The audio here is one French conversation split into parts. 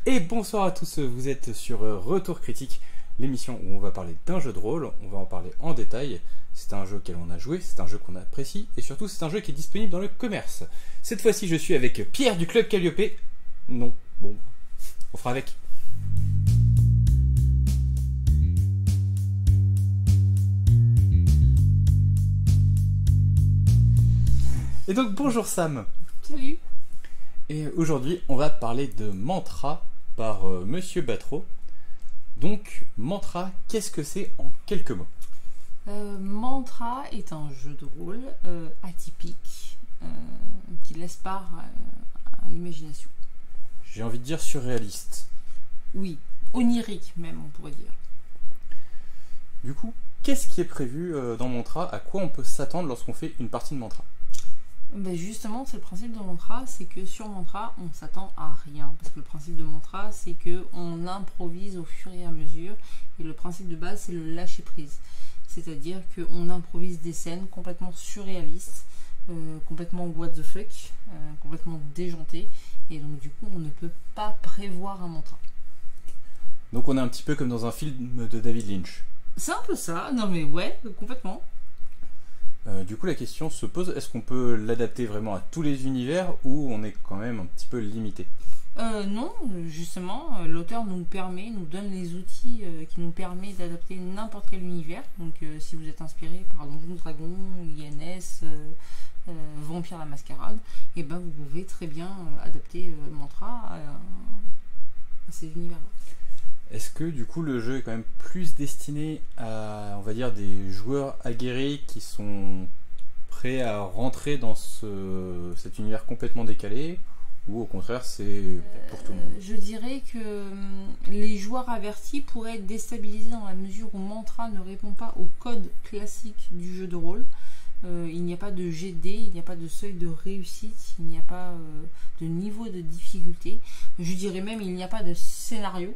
Et bonsoir à tous, vous êtes sur Retour Critique, l'émission où on va parler d'un jeu de rôle, on va en parler en détail. C'est un jeu auquel on a joué, c'est un jeu qu'on apprécie, et surtout c'est un jeu qui est disponible dans le commerce. Cette fois-ci je suis avec Pierre du Club Calliope. Non, bon, on fera avec. Et donc bonjour Sam. Salut. Et aujourd'hui on va parler de Mantra par Monsieur Batro. Donc Mantra, qu'est-ce que c'est en quelques mots? Mantra est un jeu de rôle atypique qui laisse part à l'imagination. J'ai envie de dire surréaliste. Oui, onirique même on pourrait dire. Du coup, qu'est-ce qui est prévu dans Mantra? À quoi on peut s'attendre lorsqu'on fait une partie de Mantra? Ben justement, c'est le principe de Mantra, c'est que sur Mantra, on s'attend à rien. Parce que le principe de Mantra, c'est qu'on improvise au fur et à mesure. Et le principe de base, c'est le lâcher-prise. C'est-à-dire qu'on improvise des scènes complètement surréalistes, complètement what the fuck, complètement déjantées. Et donc du coup, on ne peut pas prévoir un Mantra. Donc on est un petit peu comme dans un film de David Lynch. C'est un peu ça, non mais ouais, complètement. Du coup la question se pose, est-ce qu'on peut l'adapter vraiment à tous les univers ou on est quand même un petit peu limité? Non, justement, l'auteur nous donne les outils qui nous permettent d'adapter n'importe quel univers. Donc si vous êtes inspiré par Donjons Dragons, INS, Vampire la Mascarade, et ben vous pouvez très bien adapter Mantra à ces univers-là. Est-ce que du coup le jeu est quand même plus destiné à, on va dire, des joueurs aguerris qui sont prêts à rentrer dans cet univers complètement décalé, ou au contraire c'est pour tout le monde? Je dirais que les joueurs avertis pourraient être déstabilisés dans la mesure où Mantra ne répond pas au code classique du jeu de rôle. Il n'y a pas de GD, il n'y a pas de seuil de réussite, il n'y a pas de niveau de difficulté. Je dirais même il n'y a pas de scénario.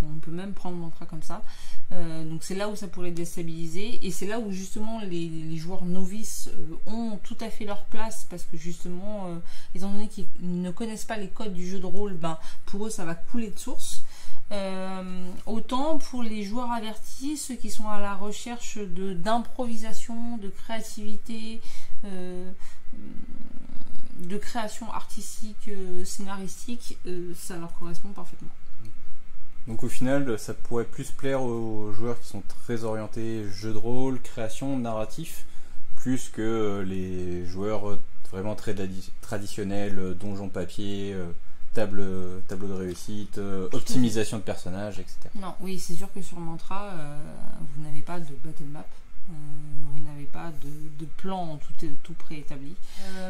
On peut même prendre Mantra comme ça. Donc c'est là où ça pourrait déstabiliser. Et c'est là où justement les joueurs novices ont tout à fait leur place. Parce que justement, étant donné qu'ils ne connaissent pas les codes du jeu de rôle, ben, pour eux ça va couler de source. Autant pour les joueurs avertis, ceux qui sont à la recherche d'improvisation, de créativité, de création artistique, scénaristique, ça leur correspond parfaitement. Donc au final, ça pourrait plus plaire aux joueurs qui sont très orientés jeu de rôle, création, narratif, plus que les joueurs vraiment très traditionnels, donjon papier, tableau de réussite, optimisation de personnages, etc. Non, oui, c'est sûr que sur Mantra, vous n'avez pas de battle map, vous n'avez pas de plan tout préétabli.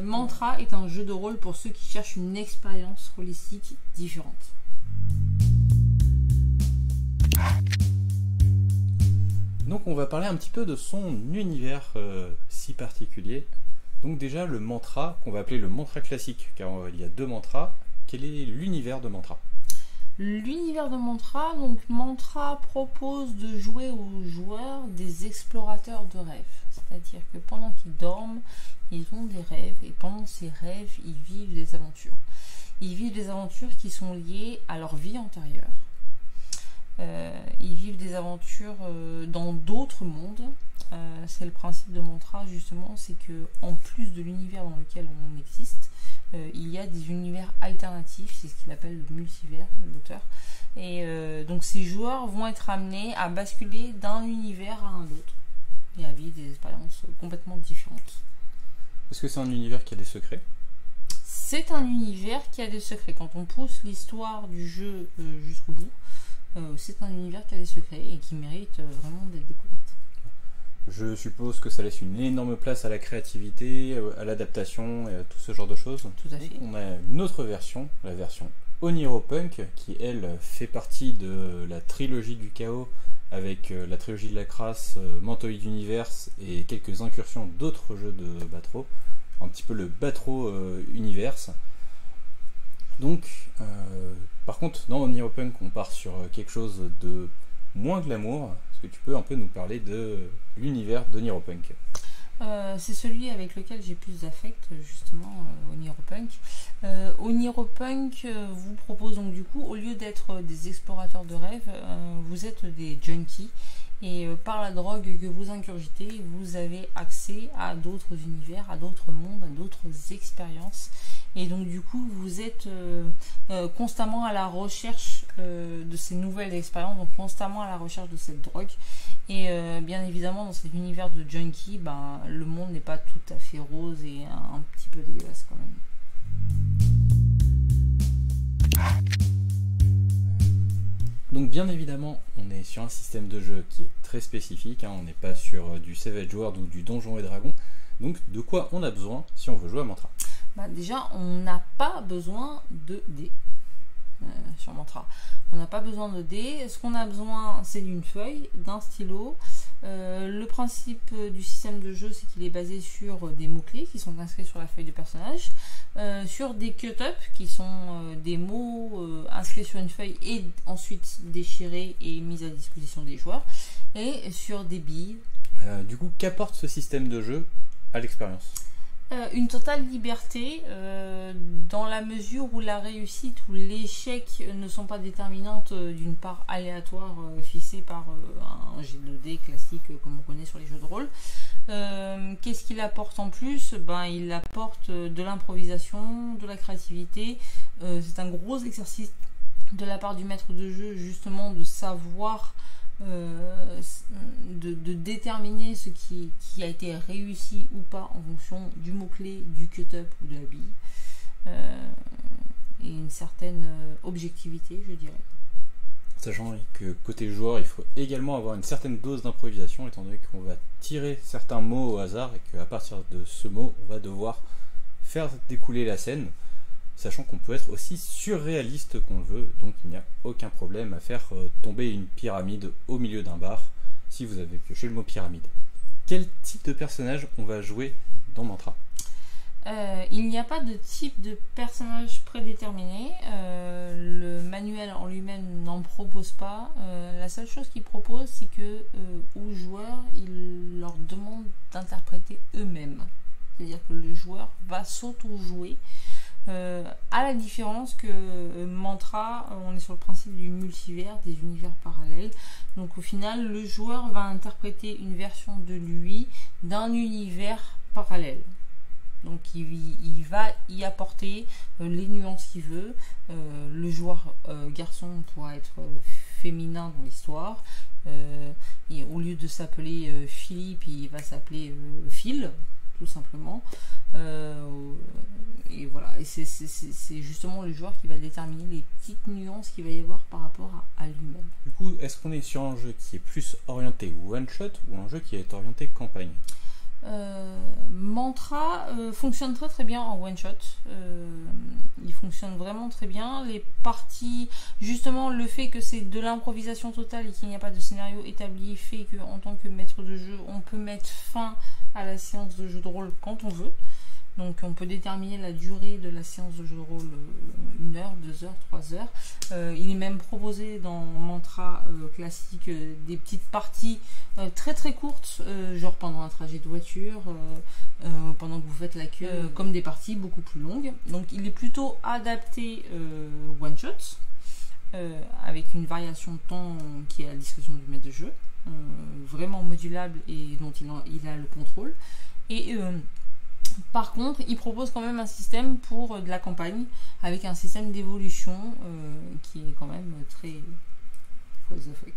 Mantra est un jeu de rôle pour ceux qui cherchent une expérience holistique différente. Donc on va parler un petit peu de son univers si particulier. Donc déjà le mantra, qu'on va appeler le mantra classique, car il y a deux mantras. Quel est l'univers de Mantra? L'univers de Mantra, donc Mantra propose de jouer aux joueurs des explorateurs de rêves. C'est-à-dire que pendant qu'ils dorment, ils ont des rêves, et pendant ces rêves, ils vivent des aventures. Ils vivent des aventures qui sont liées à leur vie antérieure. Ils vivent des aventures dans d'autres mondes. C'est le principe de Mantra justement, c'est que en plus de l'univers dans lequel on existe, il y a des univers alternatifs, c'est ce qu'il appelle le multivers, l'auteur. Et donc ces joueurs vont être amenés à basculer d'un univers à un autre et à vivre des expériences complètement différentes. Est-ce que c'est un univers qui a des secrets? C'est un univers qui a des secrets. Quand on pousse l'histoire du jeu jusqu'au bout, c'est un univers qui a des secrets et qui mérite vraiment d'être découvert. Je suppose que ça laisse une énorme place à la créativité, à l'adaptation et à tout ce genre de choses. Tout à fait. Donc, on a une autre version, la version Oniropunk, qui elle fait partie de la trilogie du chaos avec la trilogie de la crasse, Mantoid Universe et quelques incursions d'autres jeux de Batro. Un petit peu le Batro Universe. Donc, par contre, dans Oniropunk, on part sur quelque chose de moins glamour. Est-ce que tu peux un peu nous parler de l'univers d'Oniropunk? C'est celui avec lequel j'ai plus d'affect, justement, Oneiropunk. Oneiropunk vous propose donc du coup, au lieu d'être des explorateurs de rêve, vous êtes des junkies. Et par la drogue que vous ingurgitez, vous avez accès à d'autres univers, à d'autres mondes, à d'autres expériences. Et donc du coup, vous êtes constamment à la recherche de ces nouvelles expériences, donc constamment à la recherche de cette drogue. Et bien évidemment, dans cet univers de junkie, le monde n'est pas tout à fait rose et un petit peu dégueulasse quand même. Donc bien évidemment, on est sur un système de jeu qui est très spécifique, on n'est pas sur du Savage World ou du Donjons et Dragons. Donc de quoi on a besoin si on veut jouer à Mantra? Déjà, on n'a pas besoin de dés sur Mantra. On n'a pas besoin de dés. Ce qu'on a besoin, c'est d'une feuille, d'un stylo. Le principe du système de jeu, c'est qu'il est basé sur des mots-clés qui sont inscrits sur la feuille de personnage, sur des cut-up qui sont des mots inscrits sur une feuille et ensuite déchirés et mis à disposition des joueurs, et sur des billes. Du coup, qu'apporte ce système de jeu à l'expérience? Une totale liberté dans la mesure où la réussite ou l'échec ne sont pas déterminantes d'une part aléatoire fixée par un jet de dés classique comme on connaît sur les jeux de rôle. Qu'est-ce qu'il apporte en plus? Il apporte de l'improvisation, de la créativité. C'est un gros exercice de la part du maître de jeu justement de savoir de déterminer ce qui a été réussi ou pas en fonction du mot-clé, du cut-up ou de la bille, et une certaine objectivité, je dirais. Sachant que côté joueur, il faut également avoir une certaine dose d'improvisation, étant donné qu'on va tirer certains mots au hasard et qu'à partir de ce mot, on va devoir faire découler la scène, sachant qu'on peut être aussi surréaliste qu'on le veut, donc il n'y a aucun problème à faire tomber une pyramide au milieu d'un bar si vous avez pioché le mot pyramide. Quel type de personnage on va jouer dans Mantra? Il n'y a pas de type de personnage prédéterminé. Le manuel en lui-même n'en propose pas. La seule chose qu'il propose, c'est que aux joueurs, il leur demande d'interpréter eux-mêmes. C'est-à-dire que le joueur va s'auto-jouer. À la différence que Mantra, on est sur le principe du multivers, des univers parallèles. Donc au final, le joueur va interpréter une version de lui d'un univers parallèle. Donc il va y apporter les nuances qu'il veut. Le joueur garçon pourra être féminin dans l'histoire. Et au lieu de s'appeler Philippe, il va s'appeler Phil, tout simplement. Et voilà, et c'est justement le joueur qui va déterminer les petites nuances qu'il va y avoir par rapport à lui-même. Du coup, est-ce qu'on est sur un jeu qui est plus orienté one-shot ou un jeu qui est orienté campagne? Mantra fonctionne très très bien en one shot. Il fonctionne vraiment très bien. Les parties, justement, le fait que c'est de l'improvisation totale et qu'il n'y a pas de scénario établi fait qu'en tant que maître de jeu, on peut mettre fin à la séance de jeu de rôle quand on veut. Donc on peut déterminer la durée de la séance de jeu de rôle 1 heure, 2 heures, 3 heures. Il est même proposé dans Mantra classique des petites parties très très courtes, genre pendant un trajet de voiture, pendant que vous faites la queue, comme des parties beaucoup plus longues. Donc il est plutôt adapté one shot, avec une variation de temps qui est à la discrétion du maître de jeu, vraiment modulable et dont il a le contrôle. Et par contre, il propose quand même un système pour de la campagne, avec un système d'évolution qui est quand même très what the fuck.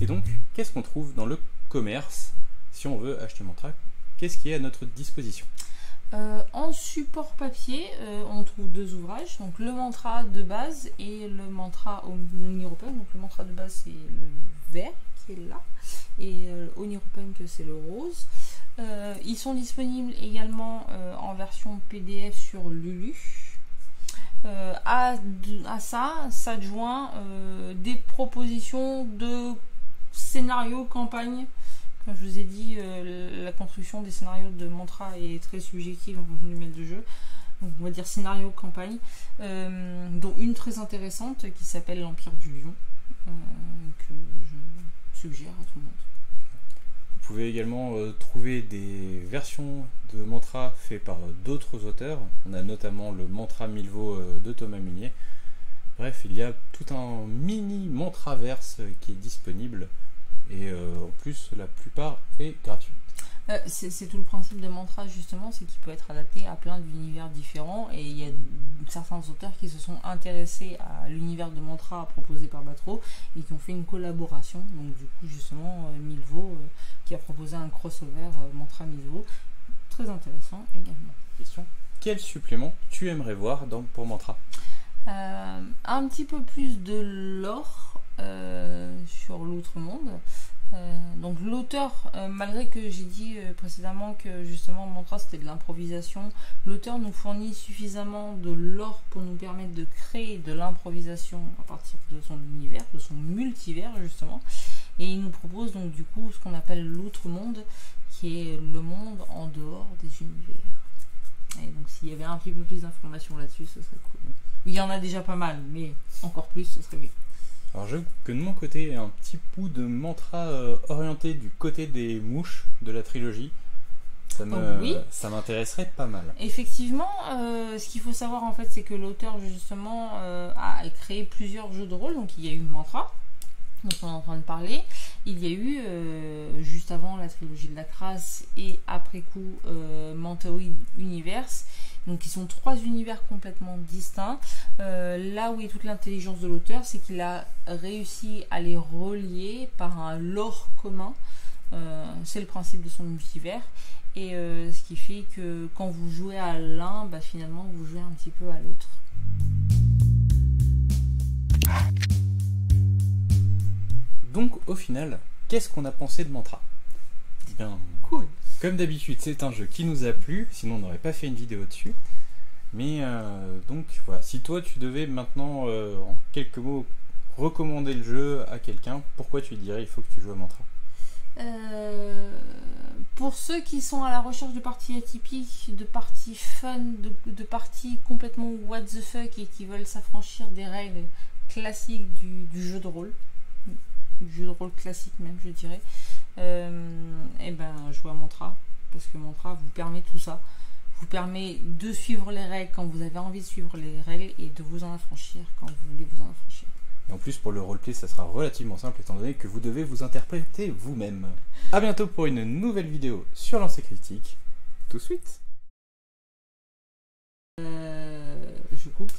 Et donc, qu'est-ce qu'on trouve dans le commerce si on veut acheter Mantra? Qu'est-ce qui est à notre disposition? En support papier, on trouve 2 ouvrages, donc le Mantra de base et le Mantra Oneiropunk. Donc le Mantra de base, c'est le vert qui est là, et Oneiropunk, c'est le rose. Ils sont disponibles également en version PDF sur Lulu. À ça s'adjoint des propositions de scénarios campagne. Comme je vous ai dit, la construction des scénarios de Mantra est très subjective en fonction du maître de jeu. Donc on va dire scénario campagne, dont une très intéressante qui s'appelle l'Empire du Lion, que je suggère à tout le monde. Vous pouvez également trouver des versions de mantras faits par d'autres auteurs. On a notamment le mantra Milvaux de Thomas Munier. Bref, il y a tout un mini mantraverse qui est disponible et en plus la plupart est gratuite. C'est tout le principe de mantra justement, c'est qu'il peut être adapté à plein d'univers différents et il y a certains auteurs qui se sont intéressés à l'univers de mantra proposé par Batro et qui ont fait une collaboration. Donc du coup justement Milvaux qui a proposé un crossover mantra Milvaux, très intéressant également. Question: quel supplément tu aimerais voir pour mantra? Un petit peu plus de lore sur l'autre monde. Donc l'auteur, malgré que j'ai dit précédemment que justement mantra c'était de l'improvisation, l'auteur nous fournit suffisamment de lore pour nous permettre de créer de l'improvisation à partir de son univers, de son multivers justement, et il nous propose donc du coup ce qu'on appelle l'autre monde, qui est le monde en dehors des univers. Et donc s'il y avait un petit peu plus d'informations là-dessus, ce serait cool. Il y en a déjà pas mal, mais encore plus, ce serait bien. Alors j'avoue que de mon côté, un petit bout de mantra orienté du côté des mouches de la trilogie, ça m'intéresserait pas mal. Effectivement, ce qu'il faut savoir en fait, c'est que l'auteur justement a créé plusieurs jeux de rôle. Donc il y a eu Mantra, dont on est en train de parler. Il y a eu, juste avant la trilogie de la crasse et après coup, Mantoid Universe. Donc ils sont 3 univers complètement distincts. Là où est toute l'intelligence de l'auteur, c'est qu'il a réussi à les relier par un lore commun. C'est le principe de son multivers. Et ce qui fait que quand vous jouez à l'un, bah, finalement vous jouez un petit peu à l'autre. Donc au final, qu'est-ce qu'on a pensé de Mantra? Bien, cool. Comme d'habitude, c'est un jeu qui nous a plu, sinon on n'aurait pas fait une vidéo dessus. Mais donc voilà, si toi tu devais maintenant, en quelques mots, recommander le jeu à quelqu'un, pourquoi tu dirais il faut que tu joues à Mantra? Pour ceux qui sont à la recherche de parties atypiques, de parties fun, de parties complètement what the fuck et qui veulent s'affranchir des règles classiques du jeu de rôle, du jeu de rôle classique même je dirais, et ben jouez à Mantra, parce que Mantra vous permet tout ça, vous permet de suivre les règles quand vous avez envie de suivre les règles et de vous en affranchir quand vous voulez vous en affranchir. Et en plus pour le roleplay ça sera relativement simple étant donné que vous devez vous interpréter vous-même. A bientôt pour une nouvelle vidéo sur Lancer Critique. Tout de suite. Je coupe.